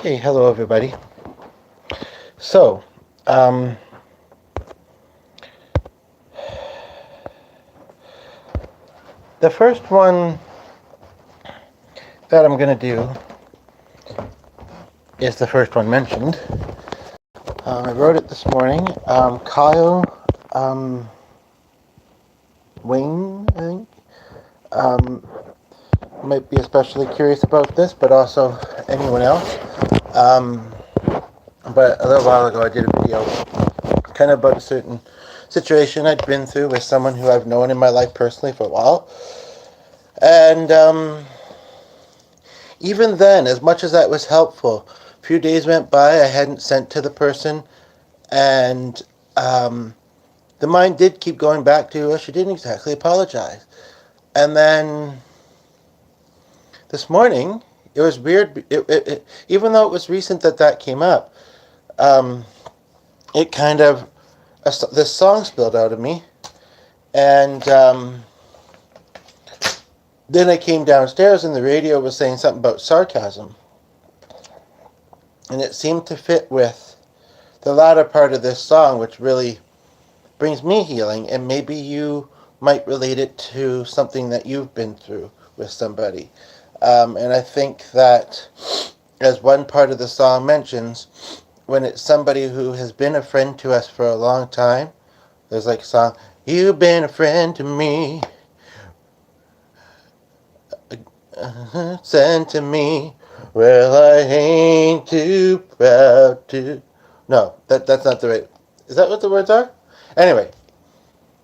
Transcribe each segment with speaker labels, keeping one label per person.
Speaker 1: Okay, hello everybody. So, the first one that I'm going to do is the first one mentioned. I wrote it this morning. Kyle Wayne, I think, might be especially curious about this, but also anyone else. But a little while ago I did a video kind of about a certain situation I'd been through with someone who I've known in my life personally for a while. And even then, as much as that was helpful, a few days went by, I hadn't sent to the person, and the mind did keep going back to, well, she didn't exactly apologize. And then this morning, it was weird, even though it was recent that came up, it kind of, this song spilled out of me, and then I came downstairs and the radio was saying something about sarcasm. And it seemed to fit with the latter part of this song, which really brings me healing. And maybe you might relate it to something that you've been through with somebody. And I think that, as one part of the song mentions, when it's somebody who has been a friend to us for a long time, there's like a song, "You've been a friend to me. Send to me, well, I ain't too proud to..." No, that's not the right... Is that what the words are? Anyway,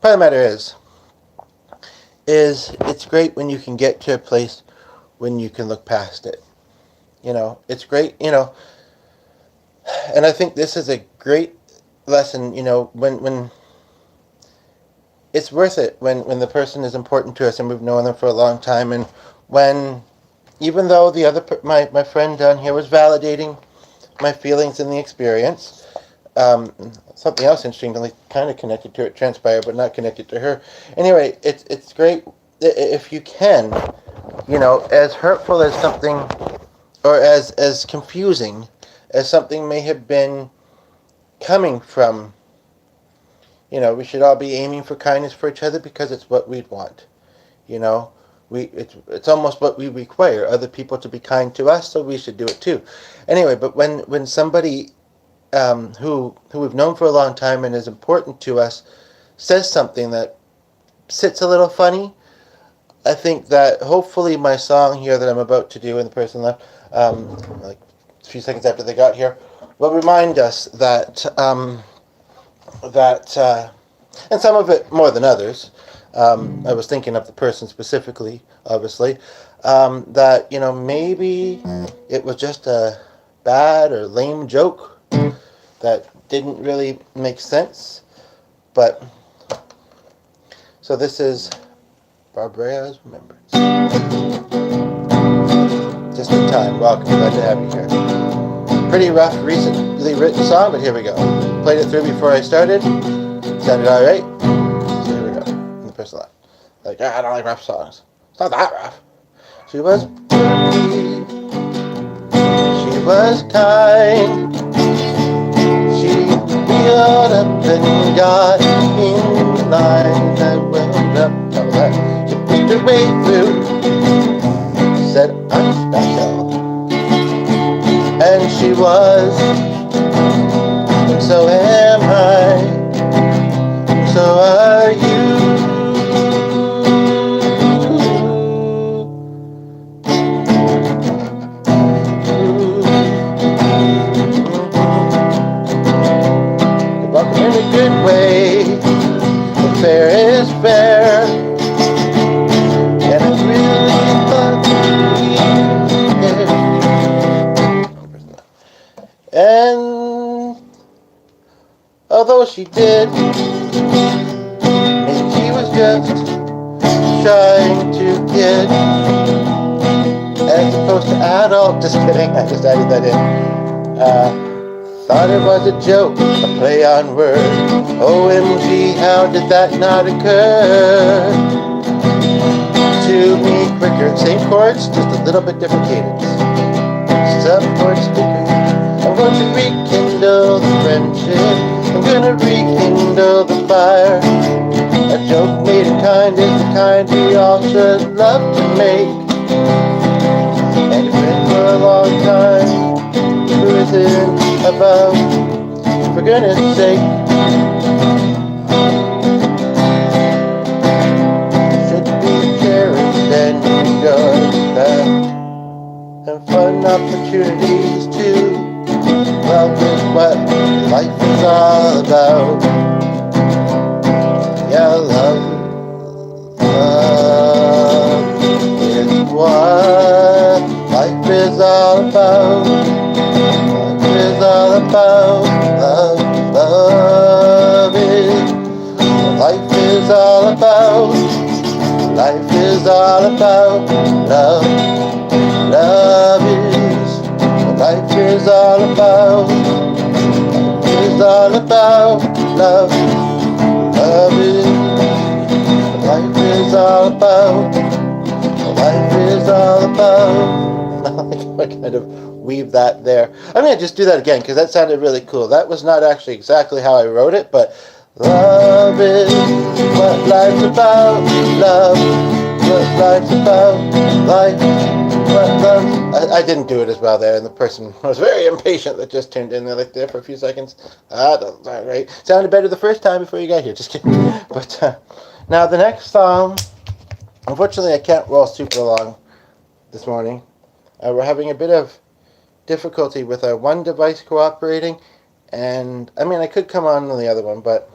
Speaker 1: part of the matter is it's great when you can get to a place when you can look past it. You know, it's great, and I think this is a great lesson, when it's worth it when the person is important to us and we've known them for a long time, and when, even though the other my friend down here was validating my feelings in the experience, something else interestingly kind of connected to it transpired, but not connected to her. Anyway, it's great if you can, as hurtful as something, or as confusing as something may have been coming from. We should all be aiming for kindness for each other because it's what we'd want. It's almost what we require, other people to be kind to us, so we should do it too. Anyway, but when somebody who we've known for a long time and is important to us says something that sits a little funny, I think that hopefully my song here that I'm about to do, and the person left, like a few seconds after they got here, will remind us that and some of it more than others. I was thinking of the person specifically, obviously, that, maybe it was just a bad or lame joke that didn't really make sense. But, so this is Byra's Remembrance. Just in time. Welcome. Glad to have you here. Pretty rough, recently written song, but here we go. Played it through before I started. Sounded alright. So here we go. In the person left. Like, I don't like rough songs. It's not that rough. She was pretty. She was kind. She wheeled up and got in line. I went up. All that. She pushed her way through. Said, "I'm special." And she was. So am I. So are you. You're walking in a good way. The fair is fair. And it's really funny. And although she did, maybe she was just trying to kid, as opposed to adult. Just kidding, I just added that in. Thought it was a joke, a play on words. OMG, how did that not occur to me quicker? Same chords, just a little bit different cadence. Sub chord speaker. going to rekindle the friendship. I'm gonna rekindle the fire. A joke made in kind is the kind we all should love to make. And it's been for a long time. Who isn't above? For goodness sake. Should be cherished and enjoyed. And fun opportunities too. Love is what life is all about. Yeah, love is what life is all about. Life is all about. Love is what life is all about. Life is all about love. Love is what life is all about. Life is all about love. Love is what life is all about. What life is all about. I kind of weave that there. I'm going to just do that again because that sounded really cool. That was not actually exactly how I wrote it, but love is what life's about. Love, what life's about. Life, what love. I didn't do it as well there, and the person was very impatient that just tuned in there for a few seconds. That's not right. Sounded better the first time before you got here. Just kidding. But now the next song, unfortunately, I can't roll super long this morning. We're having a bit of difficulty with our one device cooperating, and I mean I could come on the other one, but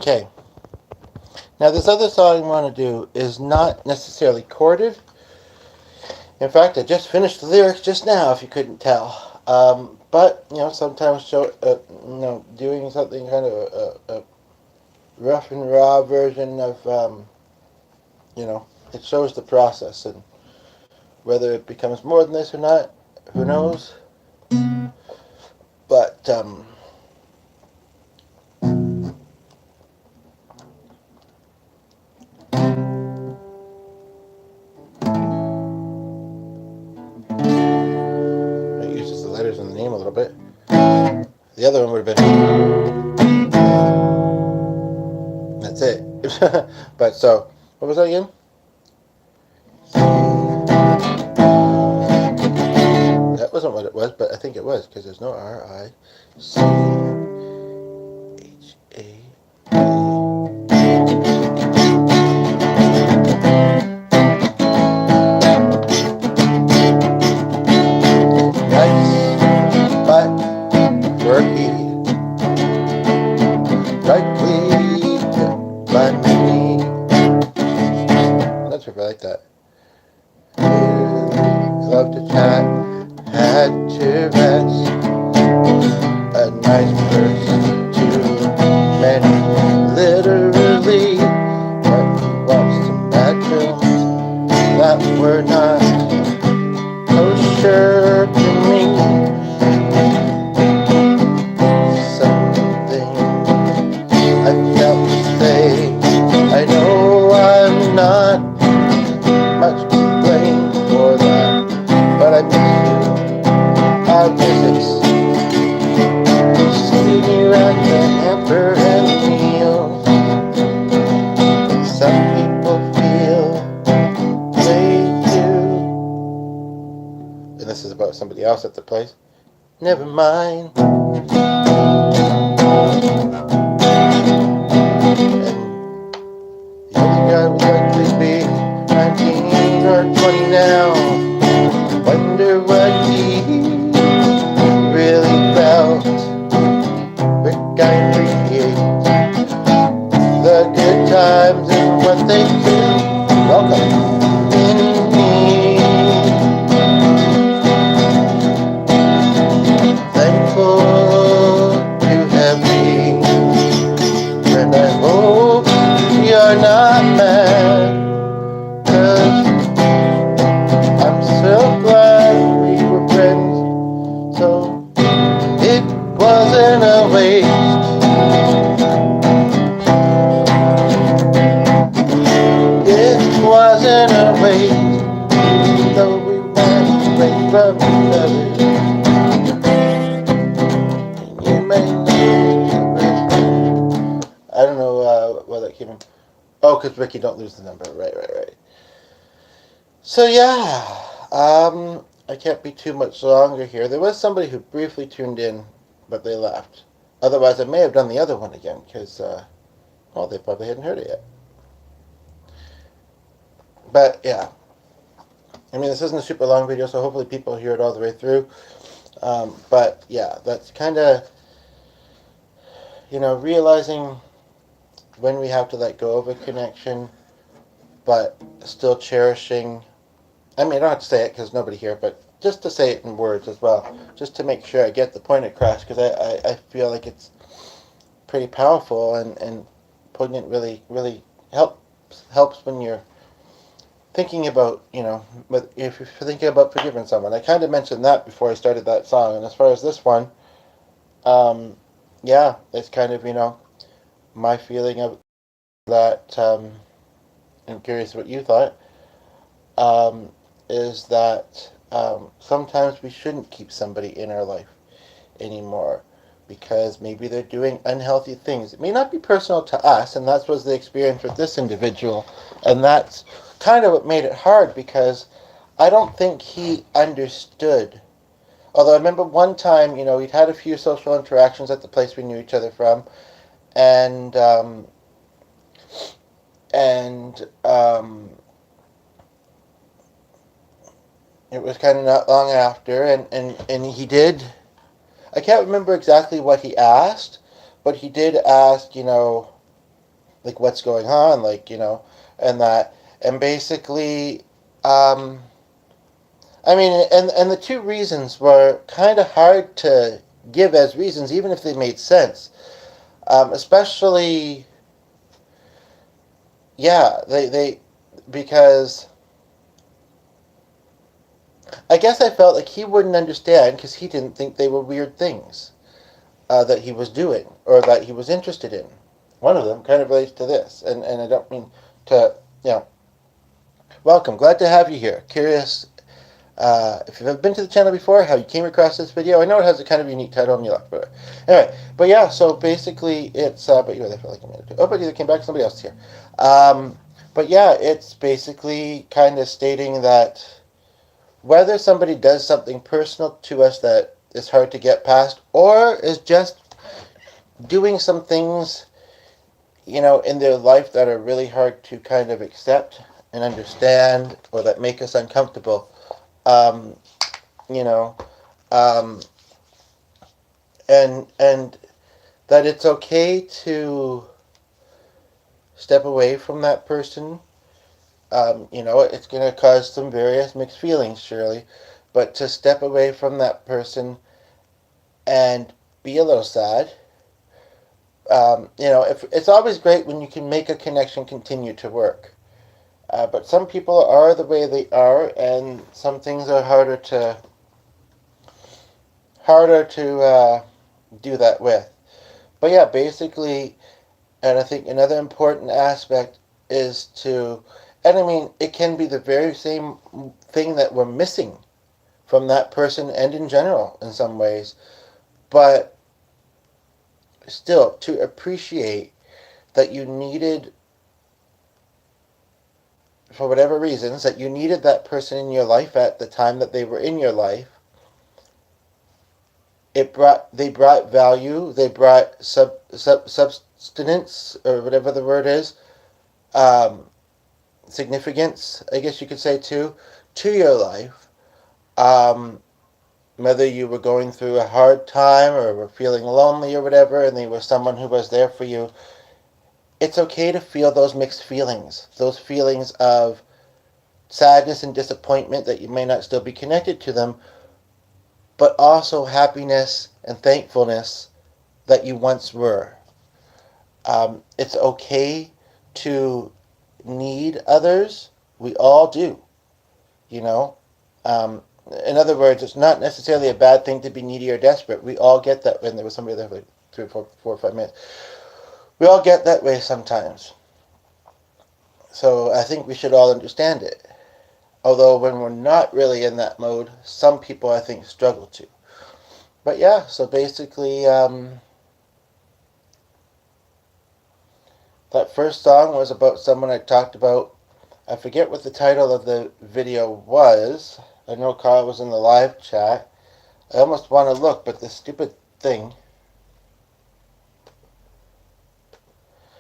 Speaker 1: okay. Now this other song I want to do is not necessarily chorded. In fact, I just finished the lyrics just now, if you couldn't tell. But sometimes doing something kind of a rough and raw version of it shows the process, and whether it becomes more than this or not, who knows? But it uses the letters in the name a little bit. The other one would have been. That's it. But so, what was that again? That wasn't what it was, but I think it was, because there's no R-I-C-H-A. Nice, but quirky. Rightly, by me. Not sure if I like that. Love to chat, had to rest. A nice person too many, literally. But he wants to imagine that we're not kosher to me. Something I felt to say. I know I'm not much to blame for that, but I miss you. Our visits, seeing you at the hamper and meals. Some people feel they do. And this is a about somebody else at the place. Never mind. And the only guy would likely be 19 or 20 now. Wonder what he really felt. Rick, I appreciate the good times and what they do. Welcome. In me. Thankful to have been. And I hope you're not mad, 'cause I'm so glad we were friends. So it wasn't a waste. It wasn't a waste, even though we went away from each other. And you may know. I don't know where that came from. Oh, because Ricky, don't lose the number. Right. So yeah, I can't be too much longer here. There was somebody who briefly tuned in, but they left. Otherwise, I may have done the other one again, because, well, they probably hadn't heard it yet. But yeah, I mean, this isn't a super long video, so hopefully people hear it all the way through. But yeah, that's kind of, realizing when we have to let go of a connection, but still cherishing. I mean, I don't have to say it because nobody here, but just to say it in words as well, just to make sure I get the point across, because I feel like it's pretty powerful and poignant. Really helps when you're thinking about, if you're thinking about forgiving someone. I kind of mentioned that before I started that song, and as far as this one, yeah, it's kind of, my feeling of that. I'm curious what you thought. Is that sometimes we shouldn't keep somebody in our life anymore because maybe they're doing unhealthy things. It may not be personal to us, and that was the experience with this individual, and that's kind of what made it hard because I don't think he understood. Although I remember one time, we'd had a few social interactions at the place we knew each other from, and it was kind of not long after, and he did. I can't remember exactly what he asked, but he did ask, like what's going on, like, and that, and basically, I mean, and the two reasons were kind of hard to give as reasons, even if they made sense, especially, yeah, they because I guess I felt like he wouldn't understand because he didn't think they were weird things that he was doing or that he was interested in. One of them kind of relates to this, and I don't mean to, welcome. Glad to have you here. Curious if you've ever been to the channel before, how you came across this video. I know it has a kind of unique title and you left, but anyway. But yeah, so basically it's, but you were there for like a minute or two. Oh, but either came back, somebody else is here. But yeah, it's basically kind of stating that whether somebody does something personal to us that is hard to get past, or is just doing some things, in their life that are really hard to kind of accept and understand, or that make us uncomfortable, you know, um, and that it's okay to step away from that person. It's going to cause some various mixed feelings, surely, but to step away from that person and be a little sad. If it's always great when you can make a connection continue to work. But some people are the way they are, and some things are harder to do that with. But yeah, basically, and I think another important aspect is to, and I mean, it can be the very same thing that we're missing from that person and in general in some ways, but still to appreciate that you needed, for whatever reasons, that you needed that person in your life at the time that they were in your life, they brought value, they brought substance, or whatever the word is, um, significance, I guess you could say, too, to your life. Um, Whether you were going through a hard time or were feeling lonely or whatever, and there was someone who was there for you, it's okay to feel those mixed feelings. Those feelings of sadness and disappointment that you may not still be connected to them, but also happiness and thankfulness that you once were. It's okay to need others. We all do, you know. Um, in other words, it's not necessarily a bad thing to be needy or desperate. We all get that. When there was somebody there for like 3 or 4 or 5 minutes, we all get that way sometimes. So I think we should all understand it. Although when we're not really in that mode, some people I think struggle to. But yeah, so basically, that first song was about someone I talked about. I forget what the title of the video was. I know Carl was in the live chat. I almost want to look, but the stupid thing.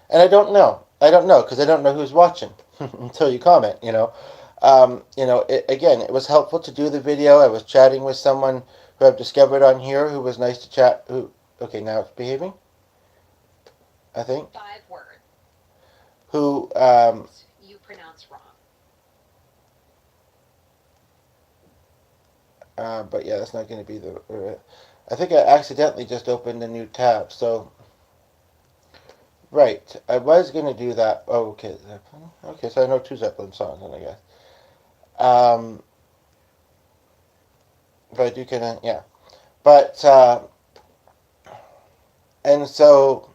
Speaker 1: And I don't know. Because I don't know who's watching until you comment, you know. Again, it was helpful to do the video. I was chatting with someone who I've discovered on here who was nice to chat. Okay, now it's behaving, I think.
Speaker 2: 5 words.
Speaker 1: Who,
Speaker 2: you pronounce wrong.
Speaker 1: But yeah, that's not going to be the... I think I accidentally just opened a new tab, so... Right, I was going to do that. Oh, okay, Zeppelin. Okay, so I know 2 Zeppelin songs, then I guess. But I do kind of, yeah. But, and so,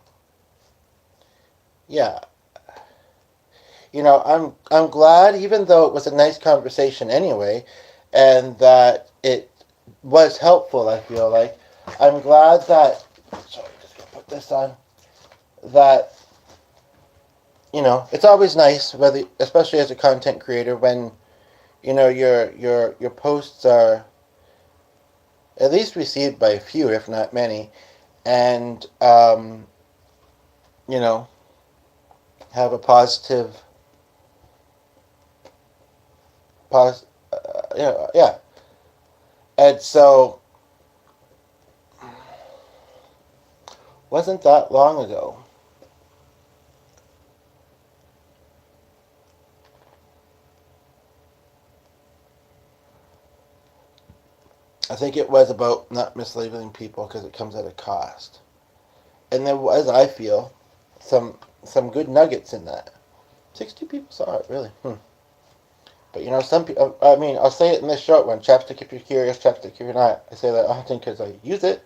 Speaker 1: yeah. I'm glad, even though it was a nice conversation anyway, and that it was helpful, I feel like. I'm glad that, sorry, just gonna put this on, that, it's always nice, whether, especially as a content creator, when, your posts are at least received by a few, if not many, and, have a positive, yeah. And so, wasn't that long ago. I think it was about not mislabeling people because it comes at a cost. And there was, I feel, some good nuggets in that. 60 people saw it, really. But some people, I mean, I'll say it in this short one: chapstick if you're curious, chapstick if you're not. I say that often because I use it,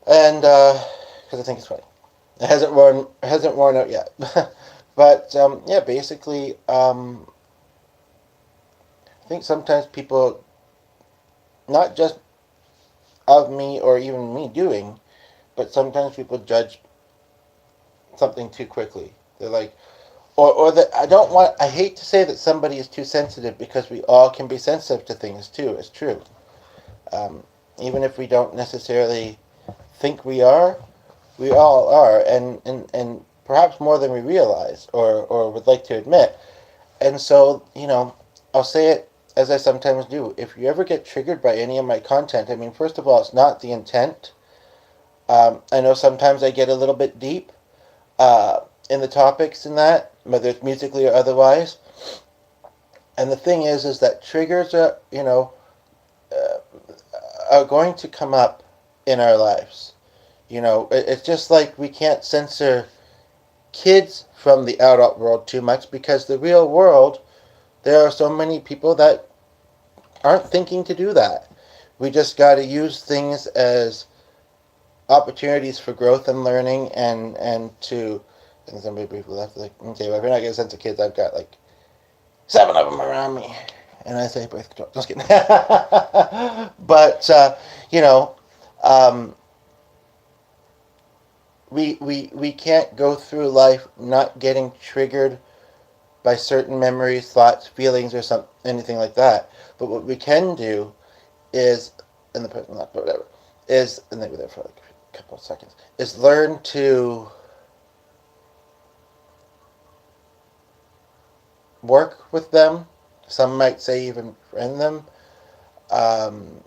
Speaker 1: and because I think it's funny. It hasn't worn out yet. But yeah, basically, I think sometimes people, not just of me or even me doing, but sometimes people judge something too quickly. They're like, or that I hate to say that somebody is too sensitive, because we all can be sensitive to things too. It's true. Um, Even if we don't necessarily think we all are, and perhaps more than we realize or would like to admit. And so, I'll say it as I sometimes do. If you ever get triggered by any of my content, I mean, first of all, it's not the intent. I know sometimes I get a little bit deep in the topics in that, whether it's musically or otherwise. And the thing is that triggers are going to come up in our lives. It's just like we can't censor kids from the adult world too much, because the real world, there are so many people that aren't thinking to do that. We just got to use things as opportunities for growth and learning, and to, and somebody briefly left, like, okay, well, if you're not getting a sense of kids, I've got like 7 of them around me. And I say birth control. Just kidding. But, um, we can't go through life not getting triggered by certain memories, thoughts, feelings, or anything like that. But what we can do is and the person left, but whatever, is, and they were there for like a couple of seconds, is learn to work with them. Some might say even friend them. Um,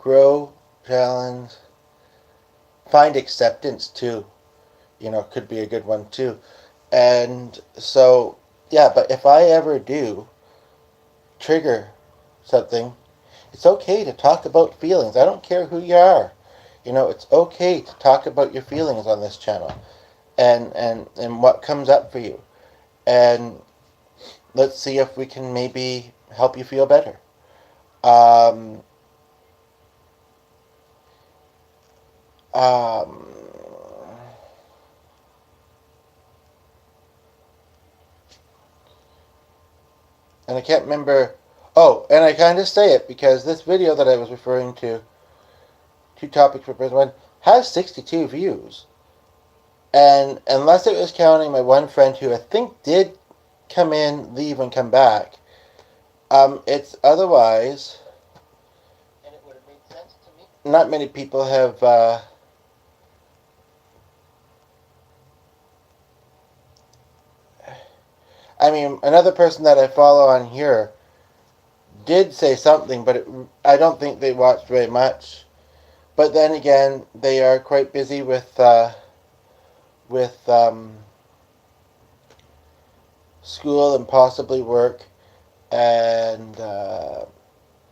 Speaker 1: Grow, challenge, find acceptance too. Could be a good one too. And so, yeah, but if I ever do trigger something, it's okay to talk about feelings. I don't care who you are. It's okay to talk about your feelings on this channel and what comes up for you. And let's see if we can maybe help you feel better. Um, um, and I can't remember. Oh, and I kind of say it because this video that I was referring to, Two Topics for Prison One, has 62 views. And unless it was counting my one friend who I think did come in, leave, and come back, it's otherwise, and it would have made sense to me. Not many people have. I mean, another person that I follow on here did say something, but I don't think they watched very much. But then again, they are quite busy with school and possibly work, and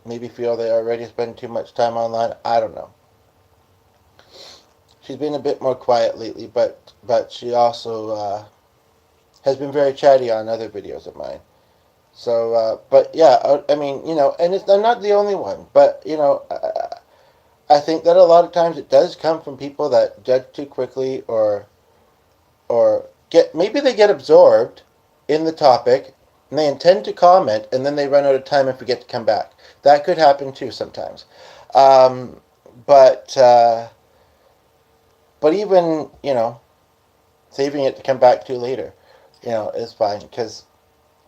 Speaker 1: maybe feel they already spend too much time online. I don't know. She's been a bit more quiet lately, but she also has been very chatty on other videos of mine. So, but yeah, I mean, and I'm not the only one, but I think that a lot of times it does come from people that judge too quickly, or maybe they get absorbed in the topic and they intend to comment and then they run out of time and forget to come back. That could happen too sometimes. Um, but but even saving it to come back to later, is fine, because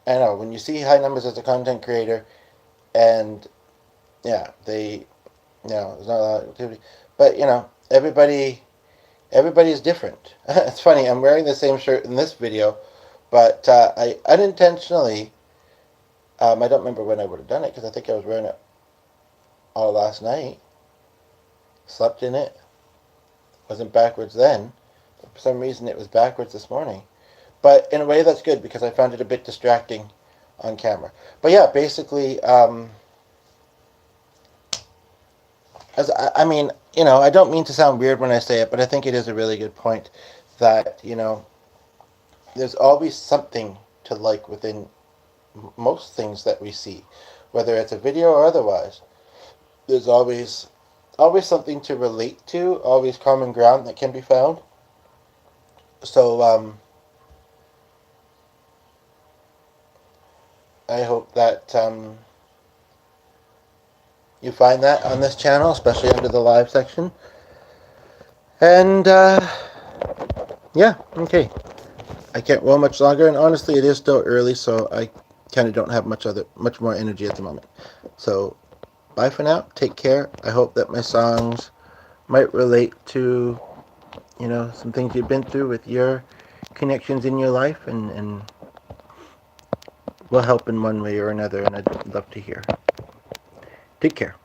Speaker 1: I know when you see high numbers as a content creator, and yeah, there's not a lot of activity, but everybody is different. It's funny. I'm wearing the same shirt in this video, but I unintentionally, I don't remember when I would have done it because I think I was wearing it all last night. Slept in it. Wasn't backwards then. But for some reason, it was backwards this morning. But in a way, that's good because I found it a bit distracting on camera. But yeah, basically, I mean, I don't mean to sound weird when I say it, but I think it is a really good point that, there's always something to like within most things that we see, whether it's a video or otherwise. There's always something to relate to, always common ground that can be found. So I hope that you find that on this channel, especially under the live section. And yeah, okay. I can't roll much longer, and honestly, it is still early, so I kind of don't have much more energy at the moment. So, bye for now. Take care. I hope that my songs might relate to, some things you've been through with your connections in your life, and will help in one way or another, and I'd love to hear. Take care.